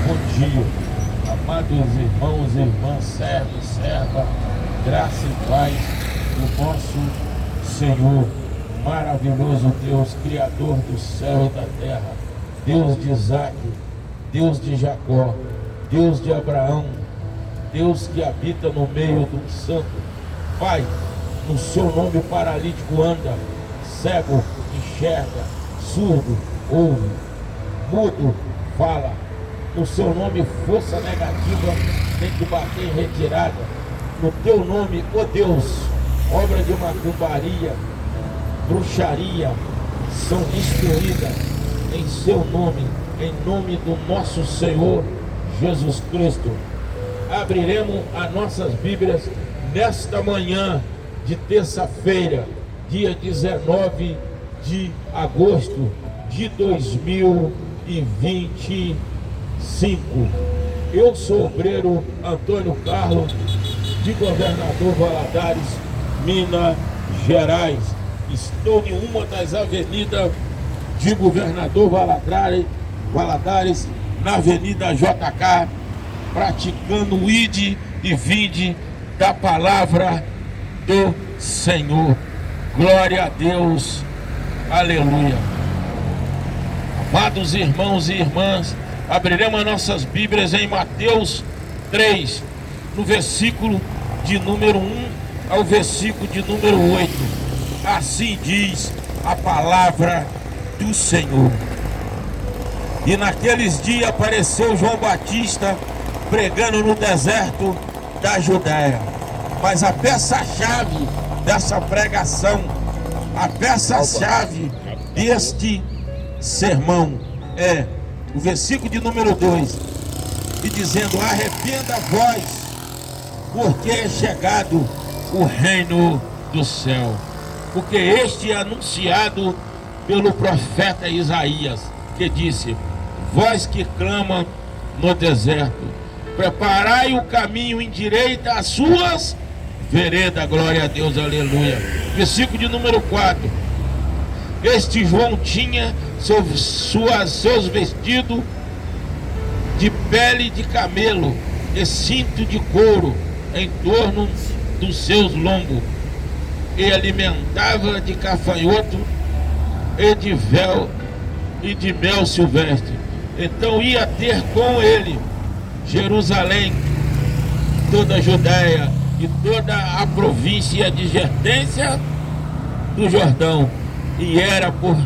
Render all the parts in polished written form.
Bom dia, amados irmãos e irmãs, servos e serva, graça e paz do nosso Senhor, maravilhoso Deus, Criador do céu e da terra, Deus de Isaac, Deus de Jacó, Deus de Abraão, Deus que habita no meio do santo. Pai, no seu nome o paralítico anda, cego enxerga, surdo ouve, mudo fala. No seu nome força negativa tem que bater em retirada. No teu nome, ó Deus, obra de macumbaria, bruxaria são destruídas em seu nome, em nome do nosso Senhor Jesus Cristo. Abriremos as nossas Bíblias nesta manhã de terça-feira, dia 19 de agosto de 2025. Eu sou o obreiro Antônio Carlos, de Governador Valadares, Minas Gerais. Estou em uma das avenidas de Governador Valadares, na Avenida JK, praticando o ide e vinde da palavra do Senhor. Glória a Deus, aleluia. Amados irmãos e irmãs, abriremos nossas Bíblias em Mateus 3, no versículo de número 1 ao versículo de número 8. Assim diz a palavra do Senhor. E naqueles dias apareceu João Batista pregando no deserto da Judéia. Mas a peça-chave dessa pregação, a peça-chave deste sermão é o versículo de número 2, e dizendo: arrependa-vos, porque é chegado o reino do céu. Porque este é anunciado pelo profeta Isaías, que disse: vós que clamam no deserto, preparai o caminho, endireita as suas veredas. Glória a Deus, aleluia. Versículo de número 4. Este João tinha seus vestidos de pele de camelo e cinto de couro em torno dos seus lombos, e alimentava de gafanhoto e de véu e de mel silvestre. Então ia ter com ele Jerusalém, toda a Judéia e toda a província de adjacência do Jordão, e era por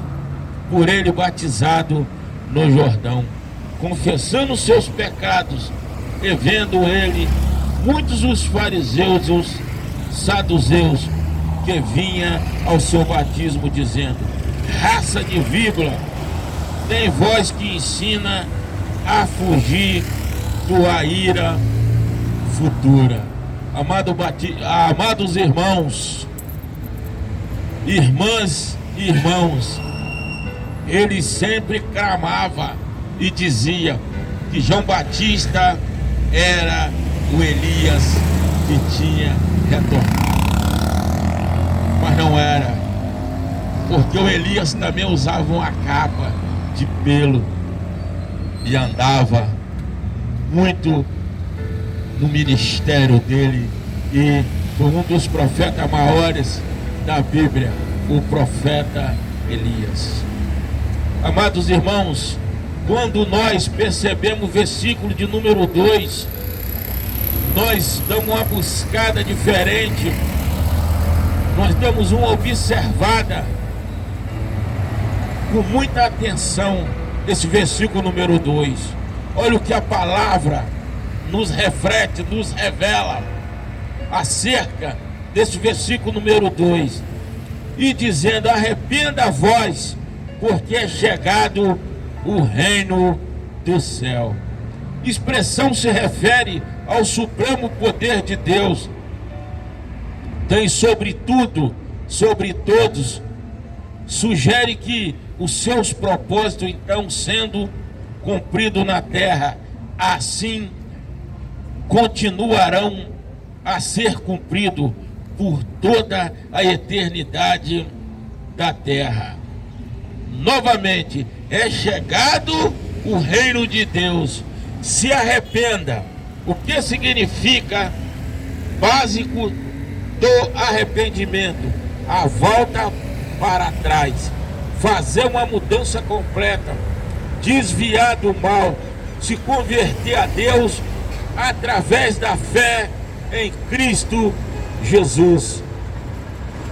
ele batizado no Jordão, confessando seus pecados. E vendo ele muitos os fariseus e os saduceus que vinha ao seu batismo, dizendo: raça de víbora, tem voz que ensina a fugir tua ira futura. Amados irmãos, irmãs e irmãos, ele sempre clamava e dizia que João Batista era o Elias que tinha retornado. Mas não era, porque o Elias também usava uma capa de pelo e andava muito no ministério dele, e foi um dos profetas maiores da Bíblia, o profeta Elias. Amados irmãos, quando nós percebemos o versículo de número 2, nós damos uma buscada diferente, nós damos uma observada com muita atenção esse versículo número 2. Olha o que a palavra nos reflete, nos revela acerca desse versículo número 2, e dizendo: arrependa-vos, porque é chegado o reino do céu. Expressão se refere ao supremo poder de Deus. Tem sobre tudo, sobre todos. Sugere que os seus propósitos, então, sendo cumpridos na terra, assim continuarão a ser cumpridos por toda a eternidade da terra. Novamente, é chegado o reino de Deus. se arrependa. O que significa básico do arrependimento? A volta para trás, fazer uma mudança completa, desviar do mal, se converter a Deus através da fé em Cristo Jesus.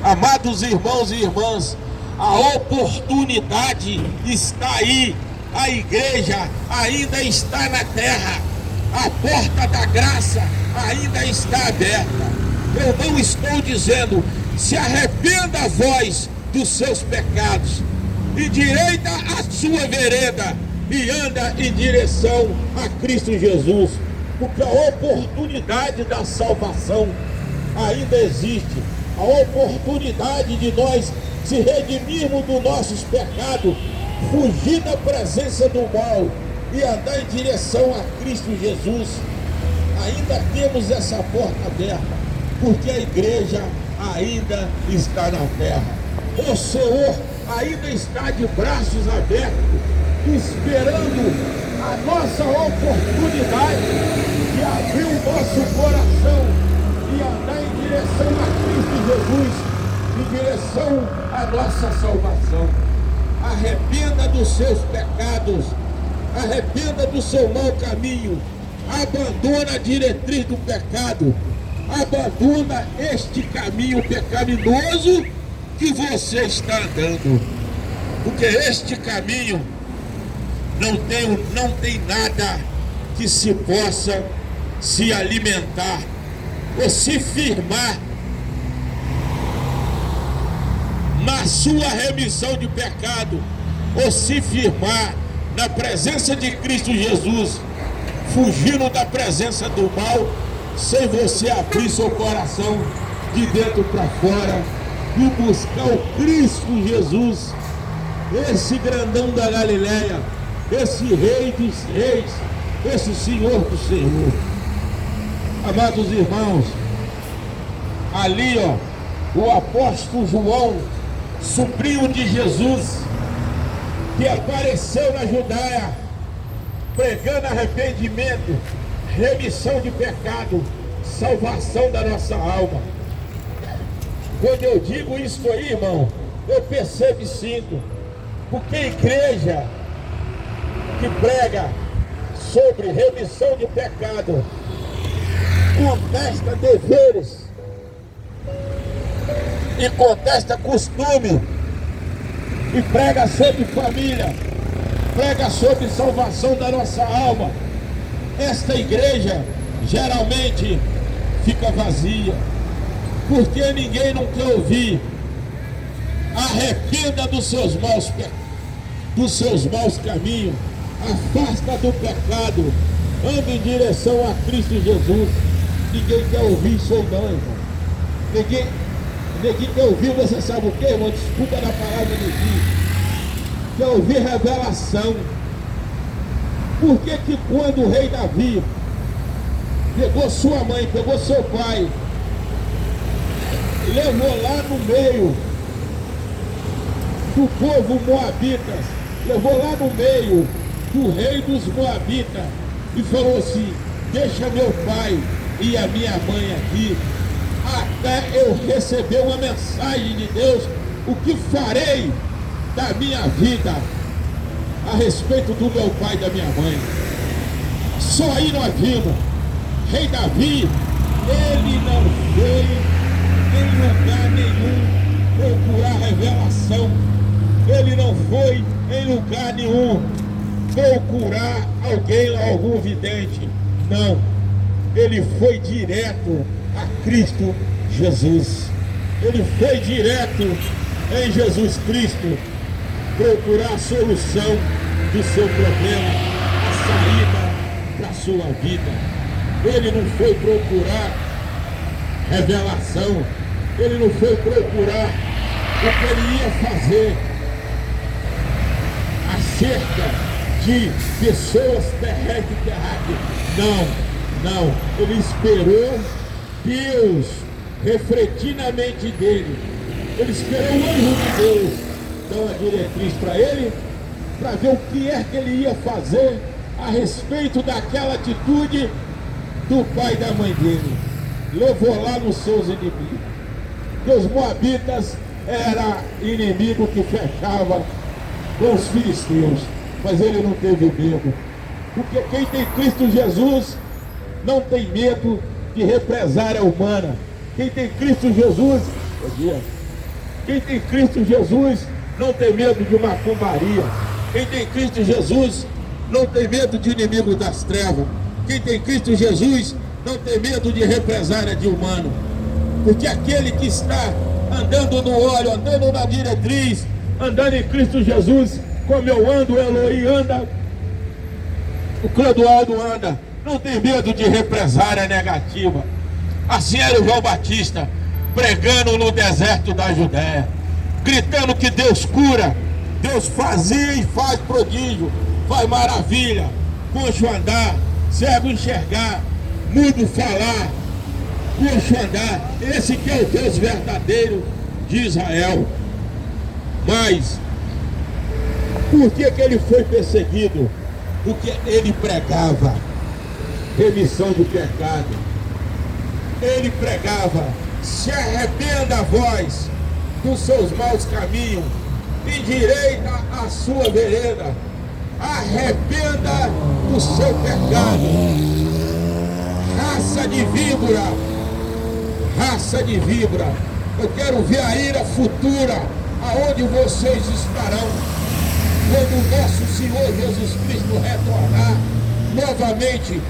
Amados irmãos e irmãs, a oportunidade está aí, a igreja ainda está na terra, a porta da graça ainda está aberta. Eu não estou dizendo, se arrependa vós dos seus pecados, endireita a sua vereda e anda em direção a Cristo Jesus, porque a oportunidade da salvação ainda existe, a oportunidade de nós se redimirmos dos nossos pecados, fugir da presença do mal e andar em direção a Cristo Jesus. Ainda temos essa porta aberta, porque a igreja ainda está na terra. O Senhor ainda está de braços abertos, esperando a nossa oportunidade de abrir o nosso coração e andar em direção a Cristo Jesus, em direção à nossa salvação. Arrependa dos seus pecados, arrependa do seu mau caminho, abandona a diretriz do pecado, abandona este caminho pecaminoso que você está andando, porque este caminho não tem nada que se possa se alimentar ou se firmar na sua remissão de pecado, ou se firmar na presença de Cristo Jesus, fugindo da presença do mal, sem você abrir seu coração de dentro para fora e buscar o Cristo Jesus, esse grandão da Galileia, esse Rei dos Reis, esse Senhor do Senhor. Amados irmãos, ali o apóstolo João, sobrinho de Jesus, que apareceu na Judeia, pregando arrependimento, remissão de pecado, salvação da nossa alma. Quando eu digo isso aí, irmão, eu percebo e sinto, porque a igreja que prega sobre remissão de pecado contesta deveres e contesta costume, e prega sobre família, prega sobre salvação da nossa alma. Esta igreja geralmente fica vazia, porque ninguém não quer ouvir. Arrependa dos seus maus caminhos, afasta do pecado, anda em direção a Cristo Jesus. Ninguém quer ouvir isso ou não, irmão. Ninguém quer ouvir, você sabe o que, irmão? Desculpa da palavra de Deus. Quer ouvir revelação. Por que que quando o rei Davi pegou sua mãe, pegou seu pai, levou lá no meio do povo moabitas, levou lá no meio do rei dos moabitas e falou assim: deixa meu pai e a minha mãe aqui, até eu receber uma mensagem de Deus, o que farei da minha vida a respeito do meu pai e da minha mãe. Só aí nós vimos, rei Davi, ele não foi em lugar nenhum procurar revelação, ele não foi em lugar nenhum procurar algum vidente, não, ele foi direto a Cristo Jesus, ele foi direto em Jesus Cristo procurar a solução do seu problema, a saída para a sua vida. Ele não foi procurar revelação, ele não foi procurar o que ele ia fazer acerca de pessoas terrestres e terráqueas. Não, ele esperou Deus refletir na mente dele, ele esperou o anjo de Deus dar uma diretriz para ele, para ver o que é que ele ia fazer a respeito daquela atitude do pai e da mãe dele. Levou lá nos seus inimigos. Que os moabitas era inimigo que fechava com os filisteus, mas ele não teve medo, porque quem tem Cristo Jesus não tem medo de represária humana. Quem tem Cristo Jesus, quem tem Cristo Jesus não tem medo de macumbaria. Quem tem Cristo Jesus não tem medo de inimigo das trevas. Quem tem Cristo Jesus não tem medo de represária de humano. Porque aquele que está andando no óleo, andando na diretriz, andando em Cristo Jesus, como eu ando, o Eloí anda, o Clodoaldo anda, não tem medo de represária negativa. Assim era o João Batista, pregando no deserto da Judéia, gritando que Deus cura, Deus fazia e faz prodígio, faz maravilha, coxo andar, cego enxergar, mudo falar, coxo andar. Esse que é o Deus verdadeiro de Israel. Mas por que ele foi perseguido? Porque ele pregava remissão do pecado. Ele pregava: se arrependa vós dos seus maus caminhos, endireita a sua vereda, arrependa do seu pecado. Raça de víbora, raça de víbora, eu quero ver a ira futura, aonde vocês estarão, quando o nosso Senhor Jesus Cristo retornar novamente.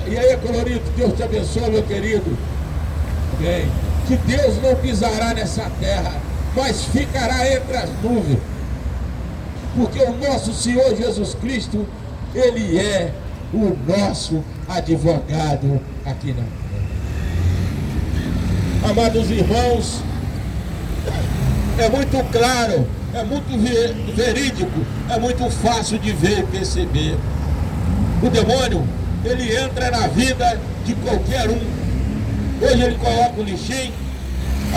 E aí, colorido, Deus te abençoe, meu querido. Amém. Que Deus não pisará nessa terra, mas ficará entre as nuvens, porque o nosso Senhor Jesus Cristo, Ele é o nosso advogado aqui na terra. Amados irmãos, é muito claro, é muito verídico, é muito fácil de ver e perceber. O demônio, ele entra na vida de qualquer um. Hoje ele coloca o lixinho,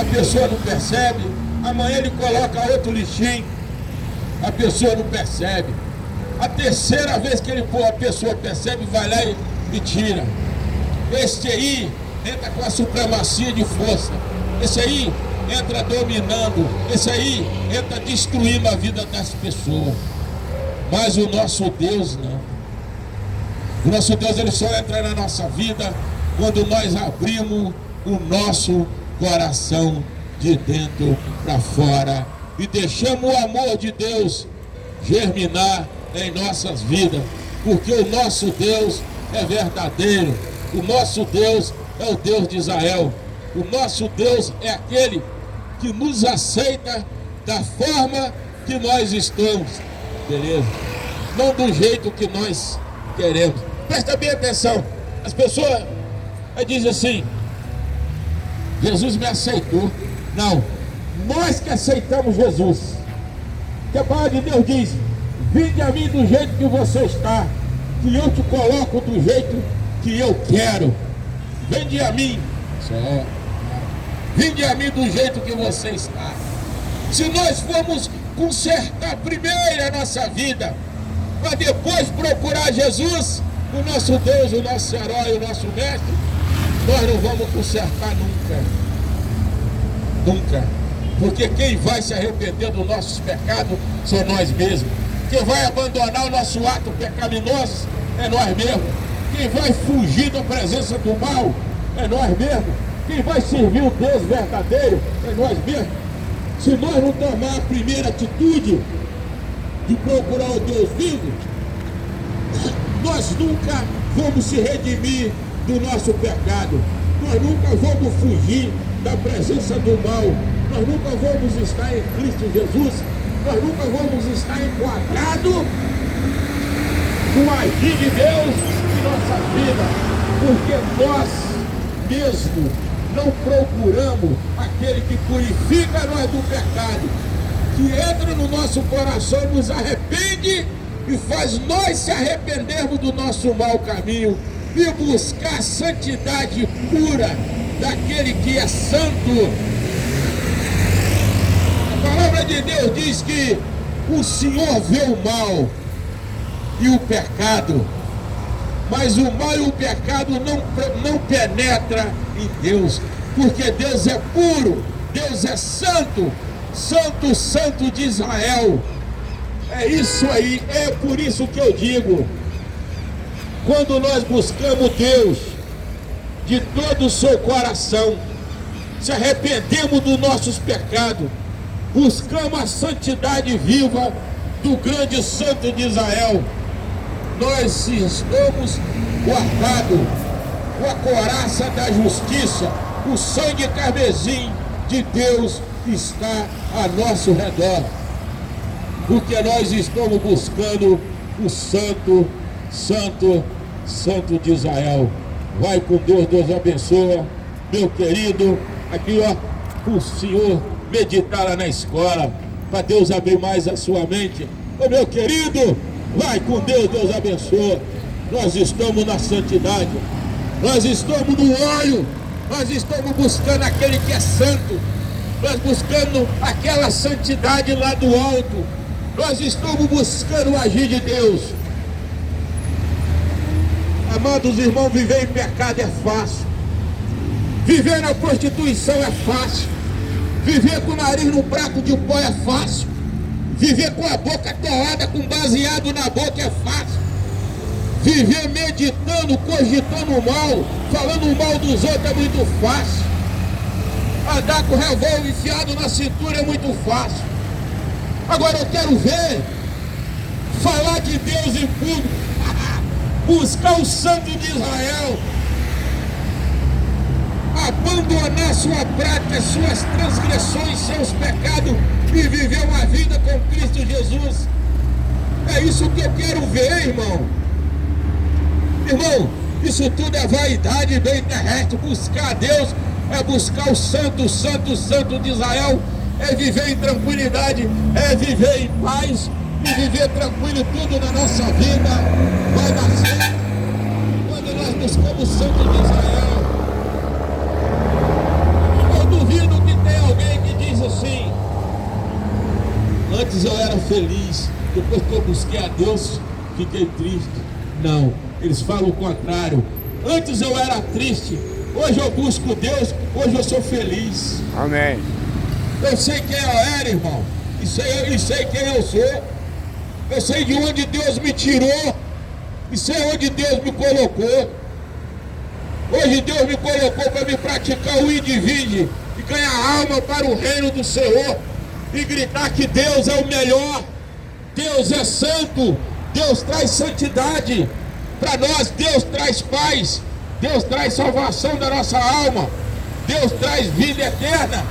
a pessoa não percebe. Amanhã ele coloca outro lixinho, a pessoa não percebe. A terceira vez que a pessoa percebe, vai lá e tira. Este aí entra com a supremacia de força. Esse aí entra dominando. Esse aí entra destruindo a vida das pessoas. Mas o nosso Deus não. O nosso Deus, ele só entra na nossa vida quando nós abrimos o nosso coração de dentro para fora e deixamos o amor de Deus germinar em nossas vidas, porque o nosso Deus é verdadeiro. O nosso Deus é o Deus de Israel. O nosso Deus é aquele que nos aceita da forma que nós estamos, beleza? Não do jeito que nós queremos. Presta bem atenção. As pessoas dizem assim: Jesus me aceitou. Não, nós que aceitamos Jesus. Que a palavra de Deus diz: vinde a mim do jeito que você está, que eu te coloco do jeito que eu quero. Vinde a mim. Só. Vinde a mim do jeito que você está. Se nós formos consertar primeiro a nossa vida, para depois procurar Jesus, o nosso Deus, o nosso herói, o nosso mestre, nós não vamos consertar nunca. Nunca. Porque quem vai se arrepender dos nossos pecados são nós mesmos. Quem vai abandonar o nosso ato pecaminoso é nós mesmos. Quem vai fugir da presença do mal é nós mesmos. Quem vai servir o Deus verdadeiro é nós mesmos. Se nós não tomar a primeira atitude de procurar o Deus vivo, nós nunca vamos se redimir do nosso pecado. Nós nunca vamos fugir da presença do mal. Nós nunca vamos estar em Cristo Jesus. Nós nunca vamos estar enquadrados no agir de Deus em nossa vida, porque nós mesmos não procuramos aquele que purifica nós do pecado, que entra no nosso coração, nos arrepende e faz nós se arrependermos do nosso mau caminho e buscar a santidade pura daquele que é santo. A palavra de Deus diz que o Senhor vê o mal e o pecado Mas o mal e o pecado não penetra em Deus, porque Deus é puro, Deus é santo, santo, santo de Israel. É isso aí, é por isso que eu digo, quando nós buscamos Deus de todo o seu coração, se arrependemos dos nossos pecados, buscamos a santidade viva do grande santo de Israel, nós estamos guardados com a couraça da justiça, o sangue carmesim de Deus está a nosso redor, porque nós estamos buscando o santo, santo, santo de Israel. Vai com Deus, Deus abençoa, meu querido. Aqui ó, o senhor meditar lá na escola, para Deus abrir mais a sua mente. Ô meu querido, vai com Deus, Deus abençoa. Nós estamos na santidade, nós estamos no óleo, nós estamos buscando aquele que é santo, nós buscando aquela santidade lá do alto, nós estamos buscando o agir de Deus. Amados irmãos, viver em pecado é fácil, viver na prostituição é fácil, viver com o nariz no prato de pó é fácil, viver com a boca torrada, com baseado na boca é fácil, viver meditando, cogitando o mal, falando mal dos outros é muito fácil, andar com o revólver enfiado na cintura é muito fácil. Agora eu quero ver falar de Deus em público, buscar o santo de Israel, abandonar sua prática, suas transgressões, seus pecados e viver uma vida com Cristo Jesus. É isso que eu quero ver, irmão. Irmão, isso tudo é vaidade bem terrestre. Buscar a Deus é buscar o santo, santo, santo de Israel, é viver em tranquilidade, é viver em paz e viver tranquilo. Tudo na nossa vida vai dar certo quando nós buscamos o santo de Israel. Eu duvido que tem alguém que diz assim: antes eu era feliz, depois que eu busquei a Deus fiquei triste. Não, eles falam o contrário. Antes eu era triste, hoje eu busco Deus, hoje eu sou feliz. Amém. Eu sei quem eu era, irmão, e sei quem eu sou. Eu sei de onde Deus me tirou, e sei onde Deus me colocou. Hoje Deus me colocou para me praticar o ir e vinde e ganhar alma para o reino do Senhor e gritar que Deus é o melhor, Deus é santo, Deus traz santidade para nós, Deus traz paz, Deus traz salvação da nossa alma, Deus traz vida eterna,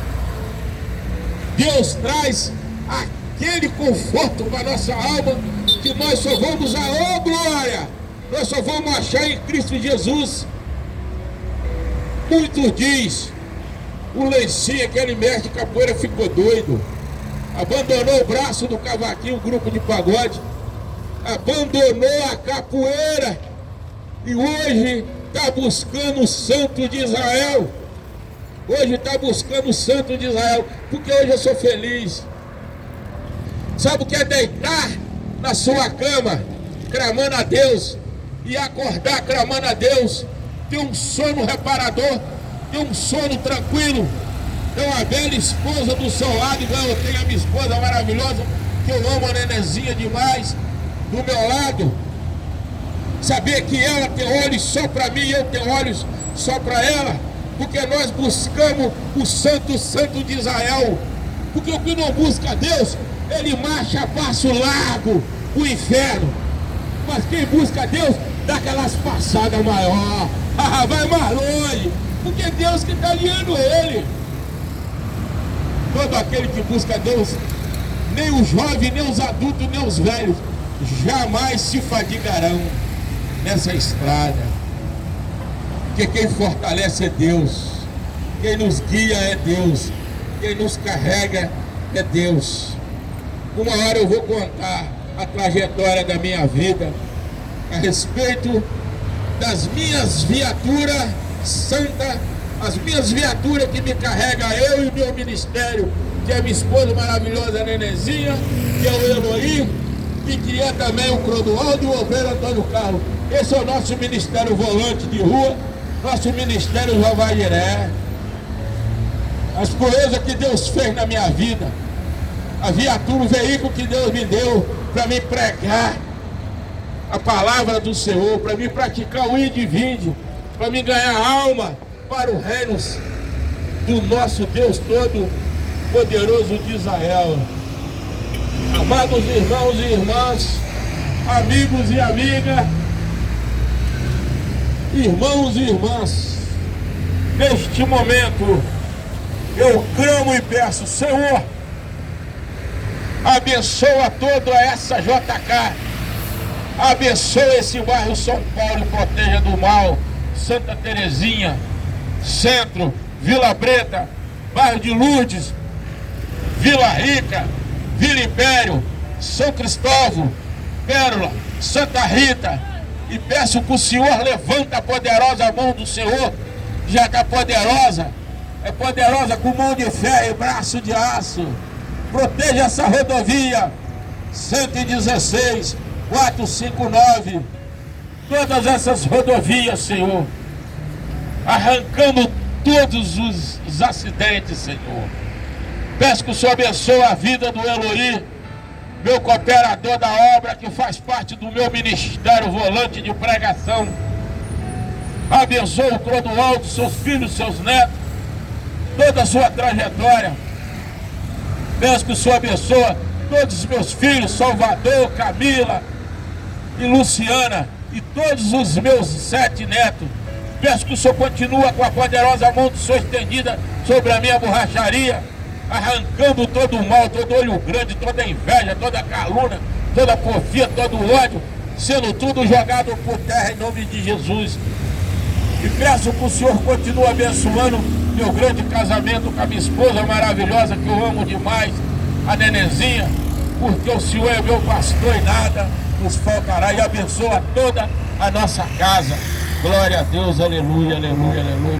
Deus traz aquele conforto para nossa alma que nós só vamos a glória, nós só vamos achar em Cristo Jesus. Muitos diz, o lencinho, aquele mestre de capoeira ficou doido, abandonou o braço do cavaquinho, o grupo de pagode, abandonou a capoeira e hoje está buscando o santo de Israel. Hoje está buscando o santo de Israel, porque hoje eu sou feliz. Sabe o que é deitar na sua cama, clamando a Deus, e acordar clamando a Deus, ter um sono reparador, ter um sono tranquilo, ter uma bela esposa do seu lado, igual eu tenho a minha esposa maravilhosa, que eu amo a nenezinha demais, do meu lado, saber que ela tem olhos só para mim e eu tenho olhos só para ela, porque nós buscamos o santo, santo de Israel, porque o que não busca Deus, ele marcha a passo largo o inferno, mas quem busca Deus, dá aquelas passadas maior, vai mais longe, porque é Deus que está guiando ele. Todo aquele que busca Deus, nem os jovens, nem os adultos, nem os velhos, jamais se fadigarão nessa estrada, porque quem fortalece é Deus, quem nos guia é Deus, quem nos carrega é Deus. Uma hora eu vou contar a trajetória da minha vida a respeito das minhas viaturas santas, as minhas viaturas que me carregam, eu e meu ministério, que é minha esposa maravilhosa, a Nenezinha, que é o Eloí, e que é também o Clodoaldo e o Ovelho Antônio Carlos. Esse é o nosso Ministério Volante de Rua, nosso Ministério Jovairé. As proezas que Deus fez na minha vida, a viatura, o veículo que Deus me deu para me pregar a palavra do Senhor, para me praticar o ide e vinde, para me ganhar alma para o reino do nosso Deus todo poderoso de Israel. Amados irmãos e irmãs, amigos e amigas, irmãos e irmãs, neste momento eu clamo e peço: Senhor, abençoa toda essa JK, abençoa esse bairro São Paulo e proteja do mal. Santa Terezinha, Centro, Vila Preta, bairro de Lourdes, Vila Rica, Vila Império, São Cristóvão, Pérola, Santa Rita. E peço que o Senhor levanta a poderosa mão do Senhor, já está poderosa, é poderosa com mão de ferro e braço de aço. Proteja essa rodovia 116, 459, todas essas rodovias, Senhor, arrancando todos os acidentes, Senhor. Peço que o Senhor abençoe a vida do Eloí, meu cooperador da obra, que faz parte do meu Ministério Volante de Pregação. Abençoe o Clodoaldo, seus filhos, seus netos, toda a sua trajetória. Peço que o Senhor abençoe todos os meus filhos, Salvador, Camila e Luciana, e todos os meus 7 netos. Peço que o Senhor continue com a poderosa mão do Senhor estendida sobre a minha borracharia, arrancando todo o mal, todo olho grande, toda inveja, toda calúnia, toda porfia, todo ódio, sendo tudo jogado por terra em nome de Jesus. E peço que o Senhor continue abençoando meu grande casamento com a minha esposa maravilhosa, que eu amo demais, a Nenezinha, porque o Senhor é meu pastor e nada nos faltará. E abençoa toda a nossa casa. Glória a Deus, aleluia, aleluia, aleluia.